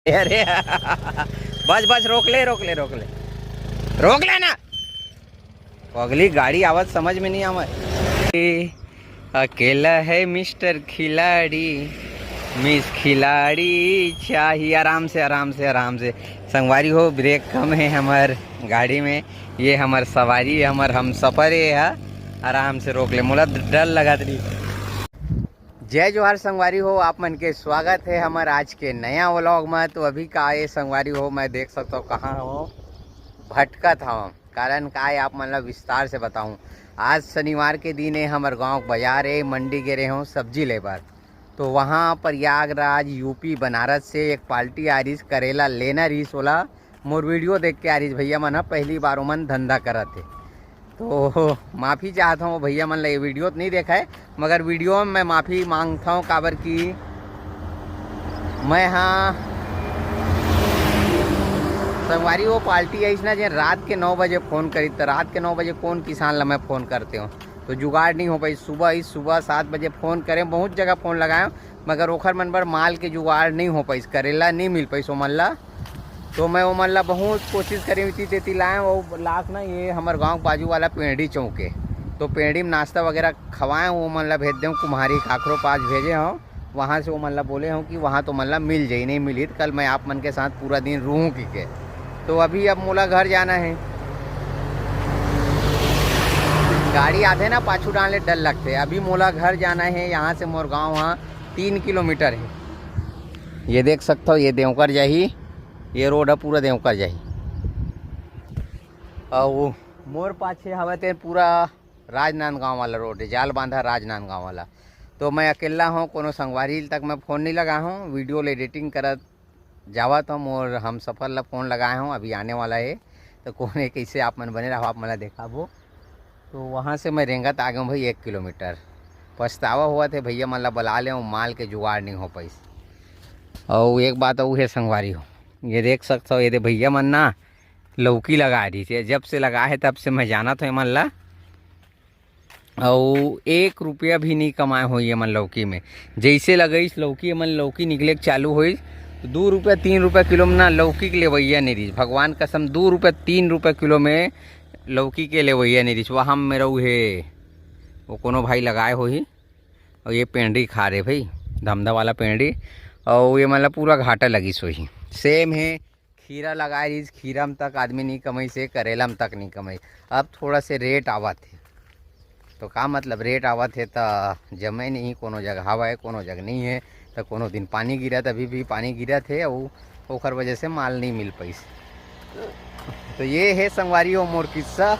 अरे बस बस रोक ले रोक ले रोक ले रोक लेना। अगली गाड़ी आवाज समझ में नहीं आवा। अकेला है मिस्टर खिलाड़ी, मिस खिलाड़ी चाहिए। आराम से आराम से आराम से संगवारी हो, ब्रेक कम है हमार गाड़ी में। ये हमार सवारी हमार हम सफ़र है। आराम से रोक ले, मोला डर लगा रही। जय जोहार संगवारी हो, आप मन के स्वागत है हमारे आज के नया व्लॉग में। तो अभी का ये संगवारी हो, मैं देख सकता हूँ कहाँ हो, भटकत हूँ। कारण का है आप मतलब विस्तार से बताऊँ। आज शनिवार के दिन है, हमारे गांव बाजार है, मंडी गिरे हूँ सब्जी लेबर। तो वहाँ प्रयागराज यूपी बनारस से एक पार्टी आ रही करेला लेना रही। सोला मोर वीडियो देख के आ रही भैया मन पहली बार मन धंधा करत है। तो माफ़ी चाहता हूँ भैया मन ये वीडियो तो नहीं देखा है, मगर वीडियो में मैं माफ़ी मांगता हूँ। काबर की मैं हाँ संगवारी वो पार्टी है इसना जो रात के 9 बजे फ़ोन करी। तो रात के 9 बजे कौन किसान ला मैं फ़ोन करते हो, तो जुगाड़ नहीं हो पाई। सुबह 7 बजे फ़ोन करें, बहुत जगह फ़ोन लगाए, मगर ओखर मन पर माल के जुगाड़ नहीं हो पाई, करेला नहीं मिल पाई सो मन ला। तो मैं वो मन ला बहुत कोशिश करी देती लाएँ वो लाख ना। ये हमारे गांव बाजू वाला पेड़ी चौक है, तो पेड़ी में नाश्ता वगैरह खवाएँ। वो मन ला भेज दें कुम्हारी खाखरों पास भेजे हों, वहाँ से वो मन ला बोले हों कि वहाँ तो मन ला मिल जाए। नहीं मिली तो कल मैं आप मन के साथ पूरा दिन रूँ की के। तो अभी अब मोला घर जाना है। गाड़ी आते ना पाछू डालने डर लगते। अभी मोला घर जाना है, यहाँ से मोर गाँव वहाँ 3 किलोमीटर है। ये देख सकते हो, ये देवकर जाही, ये रोड है पूरा देवकर जाही। और मोर पाछे हवे ते पूरा राजनांदगांव वाला रोड है, जाल बांधा राजनांदगांव वाला। तो मैं अकेला हूँ, कोनो संगवारी तक मैं फ़ोन नहीं लगा हूँ। वीडियो एडिटिंग करत जावत हूँ और हम सफ़र ला फ़ोन लगाए हूँ, अभी आने वाला है। तो कौन है कैसे आप मन बने रहो, आप मला देखा वो। तो वहाँ से मैं रेंगत आ गया हूँ भाई 1 किलोमीटर। पछतावा हुआ थे भैया मन ला बुला ले, माल के जुगाड़ नहीं हो पाई। और एक बात वो है संगवारी हो, ये देख सकते हो, ये दे भैया मन ना लौकी लगा रही थी। जब से लगा है तब से मैं जाना था मन ला, और 1 रुपया भी नहीं कमाए हो ये मन लौकी में। जैसे लगई लौकी मन लौकी निकले चालू हुई, 2 रुपया 3 रुपया किलो में ना लौकी के लेवैया नहीं रही। भगवान कसम 2 रुपया 3 रुपया किलो में लौकी के लेवैया नहीं रही। वहाँ में रहू है वो कोनो भाई लगाए हो ही, और ये पेंडी खा रहे भाई, धमधा वाला पेंडी। और ये मतलब पूरा घाटा लगी सो ही सेम है। खीरा लगाए रही, खीरा में तक आदमी नहीं कमाई से, करेला में तक नहीं कमाई। अब थोड़ा से रेट आवत है, तो का मतलब रेट आवत है तो जमे नहीं। कोनो जगह हवा है, कोनो जगह नहीं है। तो कोनो दिन पानी गिरा, अभी भी पानी गिरा थे, और ओखर वजह से माल नहीं मिल पाई। तो ये है संगवारी हो मोर किस्सा।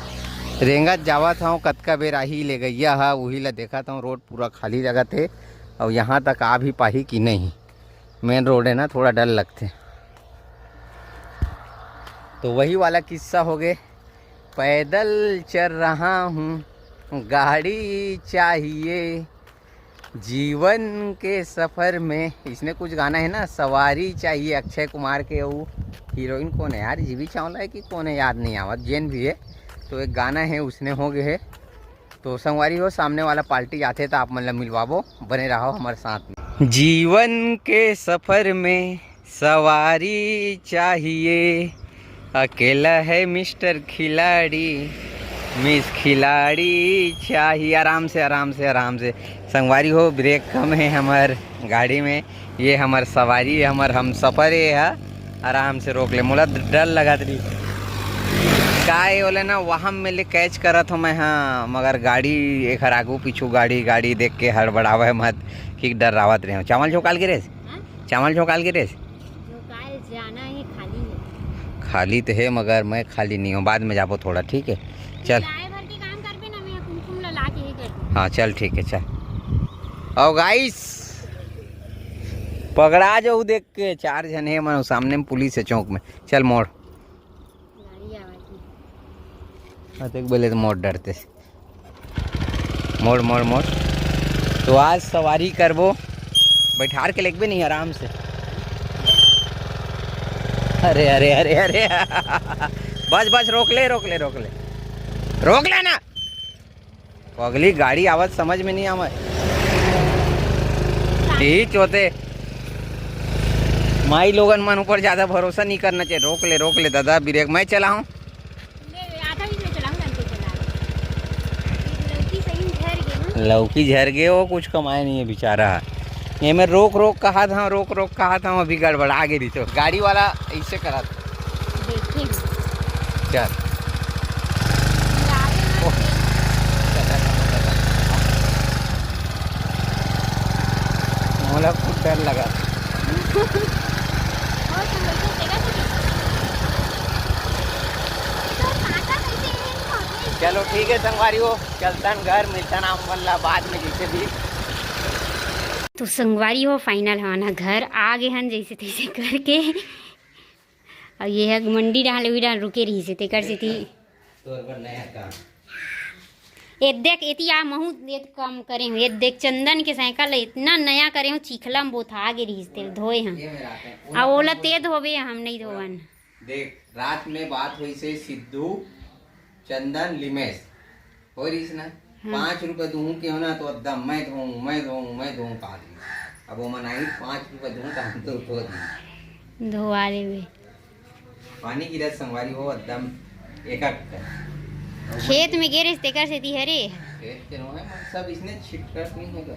रेंगत जावा था, कतका बेर आही ले गैया हा, वही ला देखा था। रोड पूरा खाली जगह थे, और यहाँ तक आ भी पाही कि नहीं। मेन रोड है ना, थोड़ा डर लगते। तो वही वाला किस्सा हो गए। पैदल चल रहा हूँ, गाड़ी चाहिए जीवन के सफ़र में। इसने कुछ गाना है ना, सवारी चाहिए, अक्षय कुमार के। वो हीरोइन कौन है यार, जीवी चावला है कि कौन है, याद नहीं आवत, जैन भी है। तो एक गाना है उसने हो गए है। तो संगवारी हो, सामने वाला पार्टी आते तो आप मतलब मिलवाबो, बने रहो हमारे साथ में। जीवन के सफ़र में सवारी चाहिए, अकेला है मिस्टर खिलाड़ी, मिस खिलाड़ी चाहिए। आराम से आराम से आराम से संगवारी हो, ब्रेक कम है हमार गाड़ी में। ये हमार सवारी हमार हम सफ़र है। आराम से रोक ले, मोला डर लगा रही का बोले ना, वहाँ में ले कैच करत हूँ मैं। हाँ मगर गाड़ी एक आगू पीछू गाड़ी देख के हड़बड़ावे मत कि डर आवत रहे। चावल झोंकाल गिरे, चावल झोंकाल गिरे, जाना है, खाली है। खाली तो है मगर मैं खाली नहीं हूँ, बाद में जाबो थोड़ा, ठीक है चल। हाँ चल ठीक है चल। और गाइस पकड़ा जाऊ देख के, 4 जन है मैं सामने में, पुलिस है चौक में। चल मोड़, देख बोले तो मोड़ डरते, मोड़ मोड़ मोड़। तो आज सवारी करबो, बैठार के लेके भी नहीं, आराम से। अरे अरे अरे अरे बस बस रोक ले रोक ले रोक ले रोक लेना। अगली गाड़ी आवाज समझ में नहीं आवा। यही चौथे माई लोगन मन ऊपर ज्यादा भरोसा नहीं करना चाहिए। रोक ले दादा ब्रेक मैं चलाऊं। लौकी झर गए वो कुछ कमाए नहीं है बेचारा। ये मैं रोक कहा था अभी गड़बड़ा गई तो गाड़ी वाला ऐसे करा था। चल मोला खुद डर लगा। चलो ठीक है संगवारी हो, चलता घर मिलता ना वल्ला बाद में जैसे भी। तो संगवारी हो फाइनल हमारा घर आ गए हन जैसे तैसे करके। और ये है मंडी डाल रुके रही से तेकर से थी ये देख एती आ महू ये काम करे हूँ। ये देख चंदन के साइकिल इतना नया करे हूँ चिखला में बोथा गे रही तेल धोए हम आ ओला ते धोबे हम नहीं धोवन। देख रात में बात हुई से सिद्धू चंदन लिमेश हो रही ना 5 रुपए दूँ क्यों ना तो एकदम मैं धोऊं कहा अब वो मनाई 5 रुपए दूँ तो धो दी धोवा देवे पानी की रस संगवारी हो एकदम एक खेत में गिरे तेकर से थी हरे खेत के नो है सब इसने छिटकट नहीं होगा।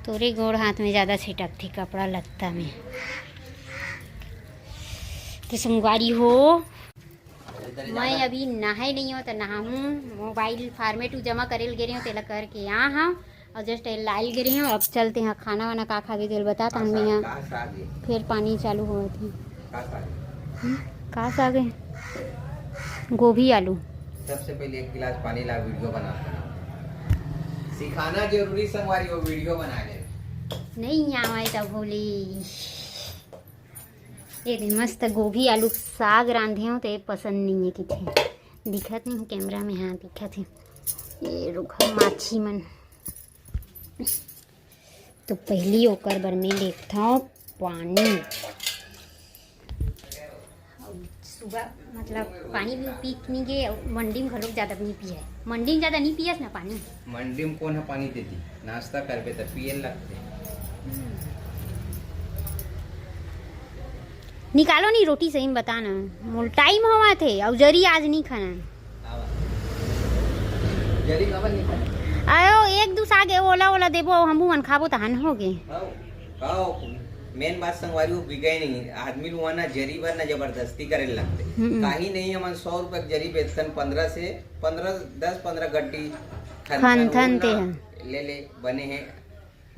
तोरे गोड़ हाथ में ज्यादा छिटक थी कपड़ा लगता में। तो संगवारी हो मैं अभी नहाए नहीं हो तो नहाऊँ मोबाइल फार्मेट जमा करे गिरे हूँ तेला करके यहाँ हाँ और जस्ट लाइल गिरे हूँ। अब चलते हैं खाना वाना का खा के तेल बताता हूँ मैं यहाँ फिर पानी चालू हुआ थी कहाँ आ गए गोभी आलू। सबसे पहले 1 गिलास पानी ला वीडियो बना सिखाना जरूरी संगवारी हो वीडियो बना ले नहीं आवाए तब बोली ये मस्त गोभी आलू साग रांधे हो तो ये पसंद नहीं है किथे दिखत नहीं कैमरा में। हाँ दिखत है ये रुखा माछी मन। तो पहली ओकर बर में देखता हूँ पानी सुबह मतलब पानी भी पी नहीं गए मंडी में घलोक ज़्यादा नहीं पिया है। मंडी में ज़्यादा नहीं पियस ना पानी मंडी में कौन है पानी देती नाश्ता कर पे तो पिए लगते निकालो नहीं रोटी सही में बताना मोल टाइम हुआ थे और जरी आज नहीं खाना जरी खबर नहीं खाना आयो एक दूसरा आगे ओला देबो हम मन खाबो तो हन हो गए। मेन बात संगवारी वो बिगाई नहीं आदमी लोग ना जरी भर ना जबरदस्ती करे लगते काही नहीं हमन 100 रुपए जरी बेचतन 10-15 गड्डी खन ले बने हैं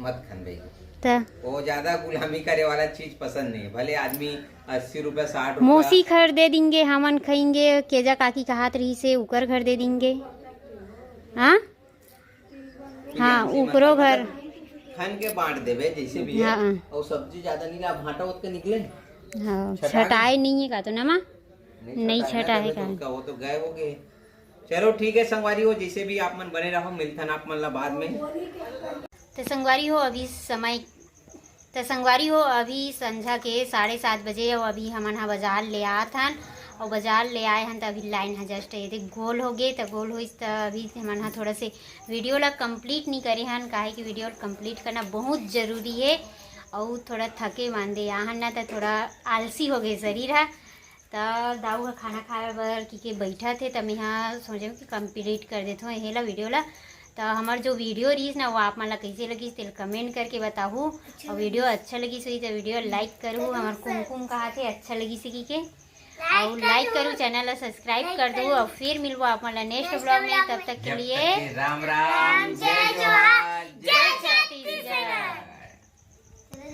मत खन भाई तो वो ज्यादा गुलामी करे वाला चीज पसंद नहीं। भले आदमी 80 रुपए 60 रुपए मौसी घर दे देंगे हमन खाएंगे केजा काकी का हाथ रही से उकर घर दे देंगे। हाँ हाँ उकरो घर खान के बांट देवे जैसे भी है। और सब्जी ज्यादा नहीं ला भाटा उठ के निकले हाँ छटाए नहीं है का तो ना माँ नहीं छटाए का वो तो गए हो गए। चलो ठीक है संगवारी हो जैसे भी आप मन बने रहो मिलता ना आप मन ला बाद में। तो संगवारी हो अभी समय तो संगवारी हो अभी संझा के 7:30 बजे और अभी हमन हा बाजार ले आत हन और बाजार ले आए हैं तो अभी लाइन है जस्ट ये गोल हो गए तो गोल हुई तो अभी हमन हा थोड़ा से वीडियो ला कंप्लीट नहीं करे हन काहे कि वीडियो कंप्लीट करना बहुत ज़रूरी है और थोड़ा थके मांदे आहन ना तो थोड़ा आलसी हो गए शरीर है। तो दाऊ का खाना खाए बर कि बैठा थे तो मैं यहाँ सोचे कि कंप्लीट कर देता हूँ यही ला वीडियो ला। तो हमार जो वीडियो रही ना वो आप मन ला कैसे लगी तेल कमेंट करके बताहूँ और वीडियो अच्छा लगी सही तो वीडियो लाइक करूँ हमार कुमकुम कहा थे अच्छा लगी सकी के और लाइक करूँ चैनल ला सब्सक्राइब कर दूँ और फिर मिलवा आप मन ला नेक्स्ट ब्लॉग में। तब तक के लिए राम राम जय जोहार।